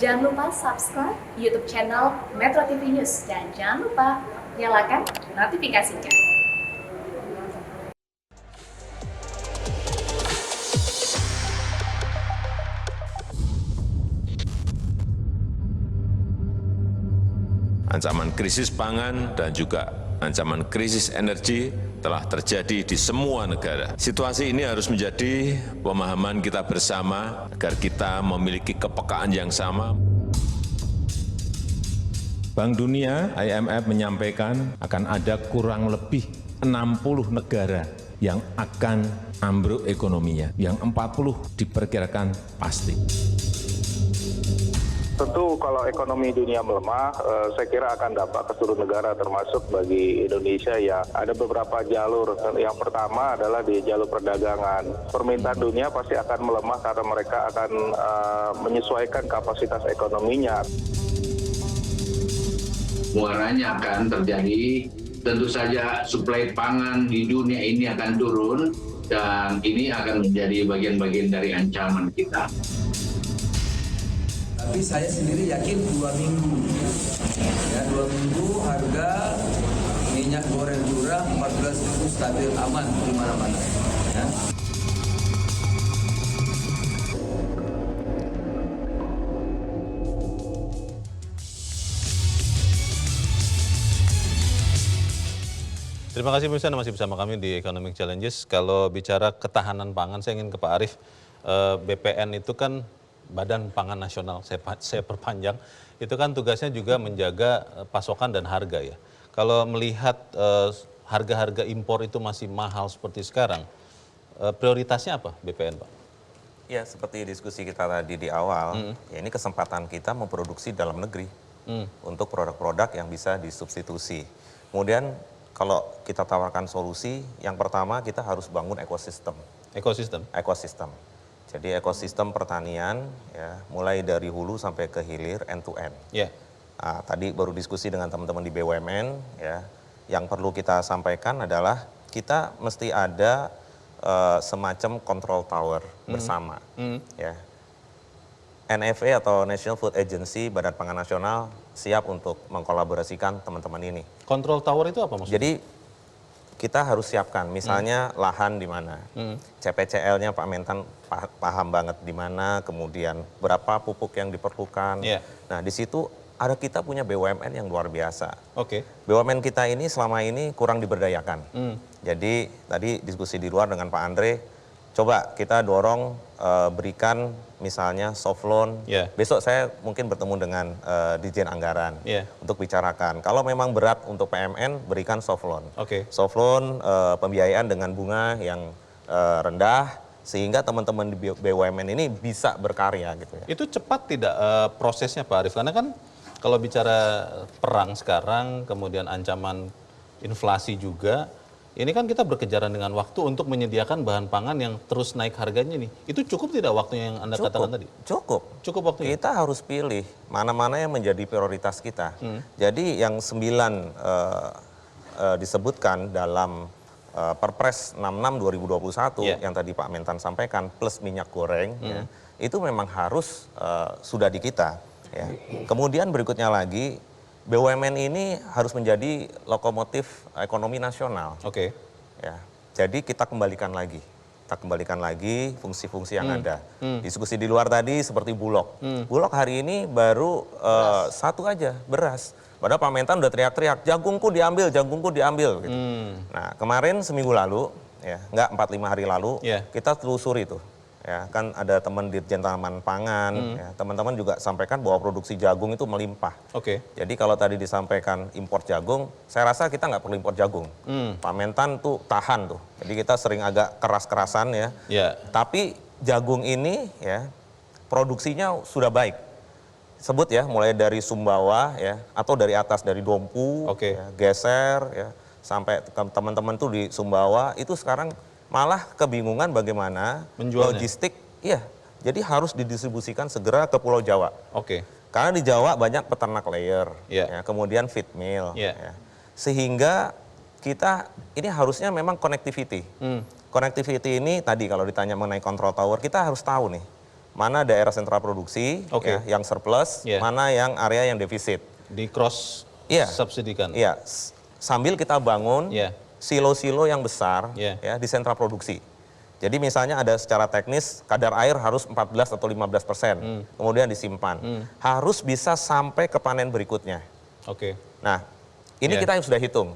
Jangan lupa subscribe YouTube channel Metro TV News dan jangan lupa nyalakan notifikasinya. Ancaman krisis pangan dan juga ancaman krisis energi telah terjadi di semua negara. Situasi ini harus menjadi pemahaman kita bersama agar kita memiliki kepekaan yang sama. Bank Dunia, IMF menyampaikan akan ada kurang lebih 60 negara yang akan ambruk ekonominya, yang 40 diperkirakan pasti. Tentu kalau ekonomi dunia melemah, saya kira akan dampak ke seluruh negara termasuk bagi Indonesia ya. Ada beberapa jalur. Yang pertama adalah di jalur perdagangan. Permintaan dunia pasti akan melemah karena mereka akan menyesuaikan kapasitas ekonominya. Muaranya akan terjadi, tentu saja suplai pangan di dunia ini akan turun dan ini akan menjadi bagian-bagian dari ancaman kita. Tapi saya sendiri yakin 2 minggu, ya 2 minggu harga minyak goreng curah 14.000 stabil aman di mana-mana. Ya. Terima kasih pemirsa, masih bersama kami di Economic Challenges. Kalau bicara ketahanan pangan, saya ingin ke Pak Arief. BPN itu kan Badan Pangan Nasional, saya perpanjang, itu kan tugasnya juga menjaga pasokan dan harga ya. Kalau melihat harga-harga impor itu masih mahal seperti sekarang, prioritasnya apa BPN Pak? Ya seperti diskusi kita tadi di awal, ya ini kesempatan kita memproduksi dalam negeri untuk produk-produk yang bisa disubstitusi. Kemudian kalau kita tawarkan solusi, yang pertama kita harus bangun ekosistem. Ekosistem. Jadi ekosistem pertanian, ya, mulai dari hulu sampai ke hilir, end to end. Yeah. Nah, tadi baru diskusi dengan teman-teman di BUMN, ya, yang perlu kita sampaikan adalah kita mesti ada semacam control tower bersama. Ya. NFA atau National Food Agency, Badan Pangan Nasional, siap untuk mengkolaborasikan teman-teman ini. Control tower itu apa maksudnya? Jadi kita harus siapkan, misalnya lahan di mana, CPCL-nya Pak Mentan paham banget di mana, kemudian berapa pupuk yang diperlukan. Yeah. Nah di situ ada kita punya BUMN yang luar biasa. Oke. BUMN kita ini selama ini kurang diberdayakan. Jadi tadi diskusi di luar dengan Pak Andre, coba kita dorong berikan misalnya soft loan. Yeah. Besok saya mungkin bertemu dengan Dirjen Anggaran untuk bicarakan. Kalau memang berat untuk PMN, berikan soft loan. Oke. Soft loan, pembiayaan dengan bunga yang rendah, sehingga teman-teman di BUMN ini bisa berkarya gitu ya. Itu cepat tidak prosesnya Pak Arief? Karena kan kalau bicara perang sekarang, kemudian ancaman inflasi juga, ini kan kita berkejaran dengan waktu untuk menyediakan bahan pangan yang terus naik harganya nih. Itu cukup tidak waktunya yang Anda katakan tadi? Cukup. Cukup waktunya? Kita harus pilih mana-mana yang menjadi prioritas kita. Jadi yang 9 disebutkan dalam Perpres 66 2021 yang tadi Pak Mentan sampaikan, plus minyak goreng, ya, itu memang harus sudah di kita. Ya. Kemudian berikutnya lagi, BUMN ini harus menjadi lokomotif ekonomi nasional. Oke. Ya, jadi kita kembalikan lagi fungsi-fungsi yang ada. Diskusi di luar tadi seperti Bulog. Bulog hari ini baru satu aja, beras. Padahal Pak Mentan udah teriak-teriak, jagungku diambil gitu. Nah kemarin seminggu lalu, ya nggak 4-5 hari lalu, kita telusuri tuh. Ya, kan ada teman Dirjen Taman Pangan, ya, teman-teman juga sampaikan bahwa produksi jagung itu melimpah. Oke. Jadi kalau tadi disampaikan impor jagung, saya rasa kita nggak perlu impor jagung. Pak Mentan tuh tahan tuh. Jadi kita sering agak keras-kerasan ya. Tapi jagung ini ya produksinya sudah baik. Sebut ya, mulai dari Sumbawa ya, atau dari atas dari Dompu, ya, Geser ya, sampai teman-teman tuh di Sumbawa itu sekarang malah kebingungan bagaimana menjualnya. Logistik, iya. Jadi harus didistribusikan segera ke Pulau Jawa. Oke. Karena di Jawa banyak peternak layer, ya, kemudian feed mill, ya. Sehingga kita ini harusnya memang connectivity. Connectivity ini tadi kalau ditanya mengenai control tower, kita harus tahu nih mana daerah sentra produksi ya, yang surplus, mana yang area yang defisit. Di cross subsidikan. Iya, sambil kita bangun silo-silo yang besar ya di sentra produksi. Jadi misalnya ada secara teknis kadar air harus 14 atau 15%, kemudian disimpan. Harus bisa sampai ke panen berikutnya. Oke. Nah, ini kita sudah hitung.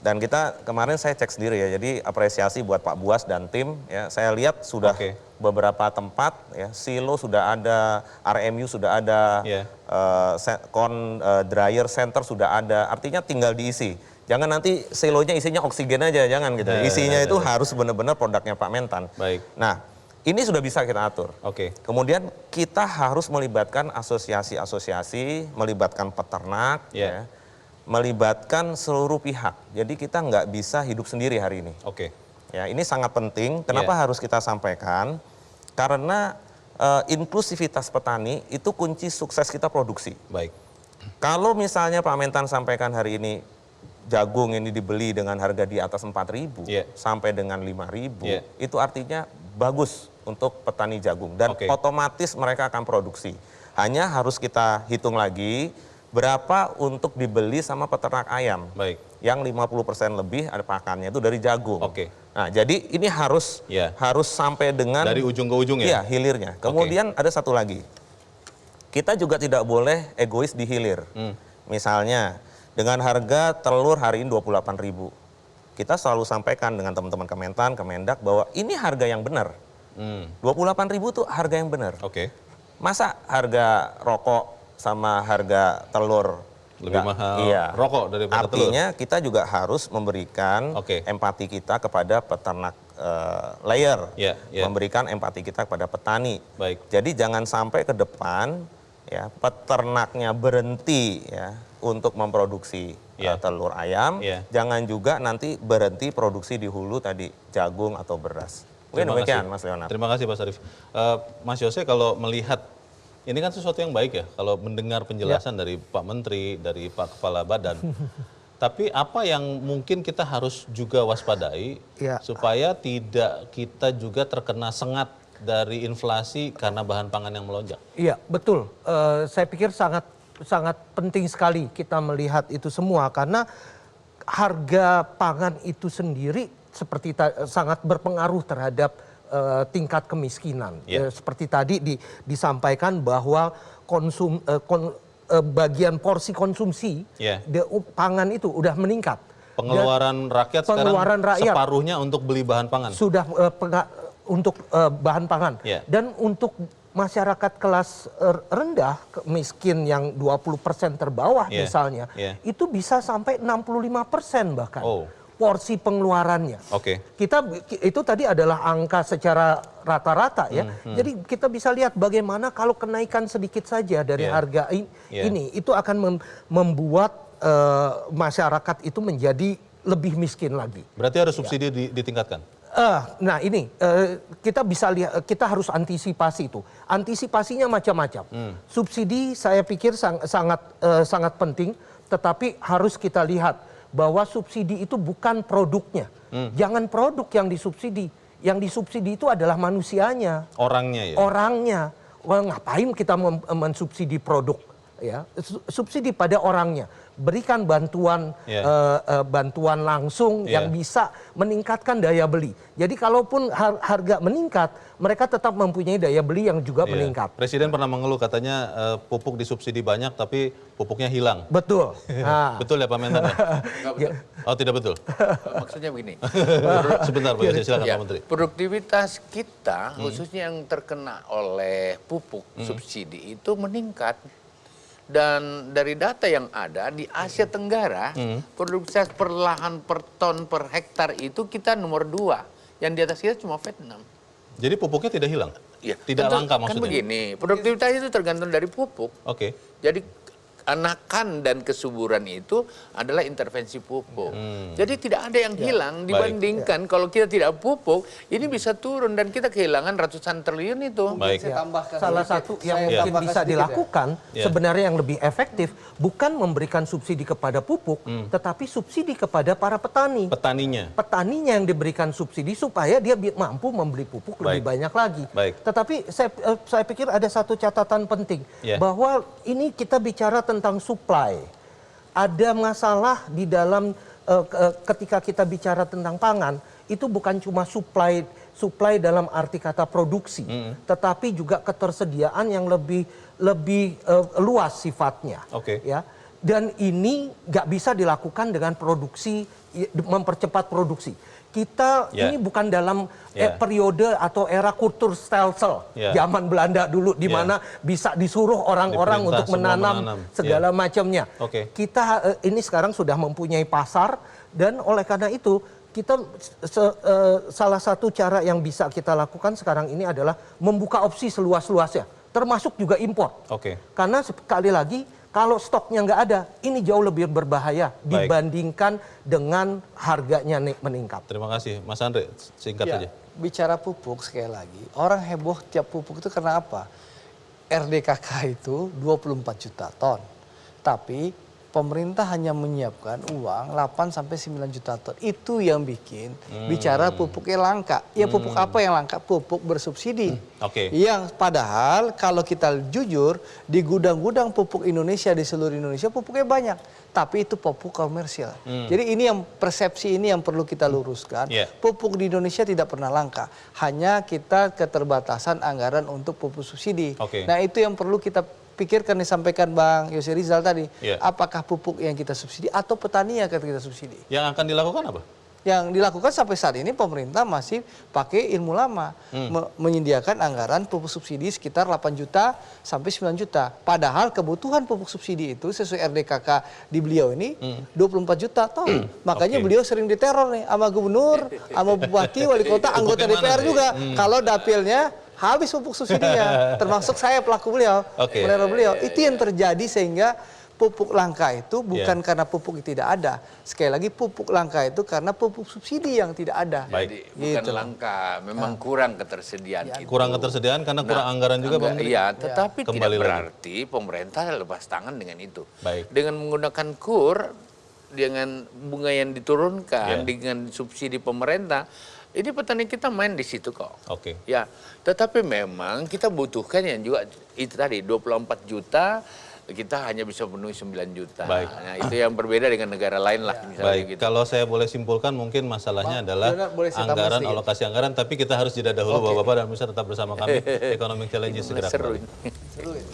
Dan kita kemarin saya cek sendiri ya, jadi apresiasi buat Pak Buas dan tim ya. Saya lihat sudah beberapa tempat ya, silo sudah ada, RMU sudah ada, corn dryer center sudah ada. Artinya tinggal diisi. Jangan nanti silonya isinya oksigen aja, jangan gitu. Isinya itu harus benar-benar produknya Pak Mentan. Baik. Nah, ini sudah bisa kita atur. Oke. Kemudian kita harus melibatkan asosiasi-asosiasi, melibatkan peternak, ya, melibatkan seluruh pihak. Jadi kita nggak bisa hidup sendiri hari ini. Oke. Ya, ini sangat penting. Kenapa harus kita sampaikan? Karena inklusivitas petani itu kunci sukses kita produksi. Baik. Kalau misalnya Pak Mentan sampaikan hari ini jagung ini dibeli dengan harga di atas 4.000 sampai dengan 5.000, itu artinya bagus untuk petani jagung dan otomatis mereka akan produksi. Hanya harus kita hitung lagi berapa untuk dibeli sama peternak ayam. Baik. Yang 50% lebih ada pakannya itu dari jagung. Nah, jadi ini harus sampai dengan dari ujung ke ujung ya? Iya, hilirnya. Kemudian ada satu lagi. Kita juga tidak boleh egois di hilir. Misalnya dengan harga telur hari ini 28.000. Kita selalu sampaikan dengan teman-teman Kementan, Kemendak bahwa ini harga yang benar. 28.000 tuh harga yang benar. Masa harga rokok sama harga telur lebih mahal rokok daripada telur? Artinya kita juga harus memberikan empati kita kepada peternak layer, memberikan empati kita kepada petani. Jadi jangan sampai ke depan ya peternaknya berhenti ya untuk memproduksi telur ayam, jangan juga nanti berhenti produksi di hulu tadi jagung atau beras. Mungkin demikian Mas Leonard. Terima kasih Pak Sarif. Mas Yose, kalau melihat ini kan sesuatu yang baik ya, kalau mendengar penjelasan dari Pak Menteri, dari Pak Kepala Badan. Tapi apa yang mungkin kita harus juga waspadai supaya tidak kita juga terkena sengat dari inflasi karena bahan pangan yang melonjak? Iya, betul. Saya pikir sangat penting sekali kita melihat itu semua karena harga pangan itu sendiri seperti sangat berpengaruh terhadap tingkat kemiskinan. Seperti tadi disampaikan bahwa bagian porsi konsumsi pangan itu udah meningkat. Pengeluaran rakyat sekarang separuhnya untuk beli bahan pangan. Sudah untuk bahan pangan. Dan untuk masyarakat kelas rendah, miskin yang 20% terbawah misalnya, itu bisa sampai 65% bahkan porsi pengeluarannya. Kita itu tadi adalah angka secara rata-rata ya. Jadi kita bisa lihat bagaimana kalau kenaikan sedikit saja dari harga ini itu akan membuat masyarakat itu menjadi lebih miskin lagi. Berarti harus subsidi ditingkatkan? Nah ini kita bisa lihat, kita harus antisipasi itu. Antisipasinya macam-macam. Subsidi saya pikir sangat penting, tetapi harus kita lihat bahwa subsidi itu bukan produknya. Jangan produk yang disubsidi. Yang disubsidi itu adalah manusianya. Orangnya ya? Orangnya. Ngapain kita mensubsidi produk? Ya, subsidi pada orangnya. Berikan bantuan bantuan langsung yang bisa meningkatkan daya beli. Jadi kalaupun harga meningkat, mereka tetap mempunyai daya beli yang juga meningkat. Presiden pernah mengeluh katanya pupuk disubsidi banyak tapi pupuknya hilang. Betul. Betul ya Pak Mentan? Oh tidak betul? Maksudnya begini. Sebentar Pak Yose, silakan Pak Menteri. Produktivitas kita khususnya yang terkena oleh pupuk subsidi itu meningkat. Dan dari data yang ada di Asia Tenggara, produktivitas per lahan per ton per hektar itu kita nomor 2. Yang di atas kita cuma Vietnam. Jadi pupuknya tidak hilang? Ya, tidak langka maksudnya? Kan begini, produktivitas itu tergantung dari pupuk. Jadi anakan dan kesuburan itu adalah intervensi pupuk. Jadi tidak ada yang hilang dibandingkan kalau kita tidak pupuk, ini bisa turun dan kita kehilangan ratusan triliun itu. Salah satu yang mungkin bisa dilakukan sebenarnya yang lebih efektif bukan memberikan subsidi kepada pupuk, tetapi subsidi kepada para petani. Petaninya yang diberikan subsidi supaya dia mampu membeli pupuk lebih banyak lagi. Tetapi saya pikir ada satu catatan penting bahwa ini kita bicara tentang supply. Ada masalah di dalam ketika kita bicara tentang pangan, itu bukan cuma supply dalam arti kata produksi, tetapi juga ketersediaan yang lebih luas sifatnya. Ya. Dan ini nggak bisa dilakukan dengan produksi, mempercepat produksi. Kita ini bukan dalam periode atau era kulturstelsel zaman Belanda dulu di mana bisa disuruh orang-orang untuk menanam segala macamnya. Kita ini sekarang sudah mempunyai pasar dan oleh karena itu kita salah satu cara yang bisa kita lakukan sekarang ini adalah membuka opsi seluas-luasnya, termasuk juga impor. Karena sekali lagi kalau stoknya nggak ada, ini jauh lebih berbahaya dibandingkan dengan harganya meningkat. Terima kasih. Mas Andre, singkat saja. Bicara pupuk sekali lagi, orang heboh tiap pupuk itu karena apa? RDKK itu 24 juta ton. Tapi pemerintah hanya menyiapkan uang 8-9 juta ton. Itu yang bikin bicara pupuknya langka. Ya pupuk apa yang langka? Pupuk bersubsidi. Yang padahal kalau kita jujur, di gudang-gudang pupuk Indonesia, di seluruh Indonesia pupuknya banyak. Tapi itu pupuk komersial. Jadi ini yang persepsi ini yang perlu kita luruskan. Pupuk di Indonesia tidak pernah langka. Hanya kita keterbatasan anggaran untuk pupuk subsidi. Nah itu yang perlu kita pikirkan, disampaikan Bang Yose Rizal tadi. Apakah pupuk yang kita subsidi atau petani yang kita subsidi? Yang akan dilakukan apa? Yang dilakukan sampai saat ini pemerintah masih pakai ilmu lama. Menyediakan anggaran pupuk subsidi sekitar 8 juta sampai 9 juta. Padahal kebutuhan pupuk subsidi itu sesuai RDKK di beliau ini 24 juta ton. Makanya beliau sering diteror nih sama gubernur, sama bupati, wali kota, anggota DPR juga. Kalau dapilnya habis pupuk subsidinya, termasuk saya pelaku beliau, meneror beliau. Itu yang terjadi sehingga pupuk langka itu bukan karena pupuk tidak ada. Sekali lagi pupuk langka itu karena pupuk subsidi yang tidak ada. Jadi bukan langka, memang kurang ketersediaan. Kurang ketersediaan karena kurang anggaran juga Bang. Iya, tetapi tidak berarti pemerintah lepas tangan dengan itu. Dengan menggunakan KUR, dengan bunga yang diturunkan, dengan subsidi pemerintah, ini petani kita main di situ kok. Ya, tetapi memang kita butuhkan yang juga itu tadi 24 juta, kita hanya bisa penuhi 9 juta. Nah, itu yang berbeda dengan negara lain lah misalnya gitu. Kalau saya boleh simpulkan mungkin masalahnya adalah anggaran, alokasi anggaran, tapi kita harus jeda dahulu Bapak-bapak dan bisa tetap bersama kami. Economic Challenges segera kembali. Seru ini.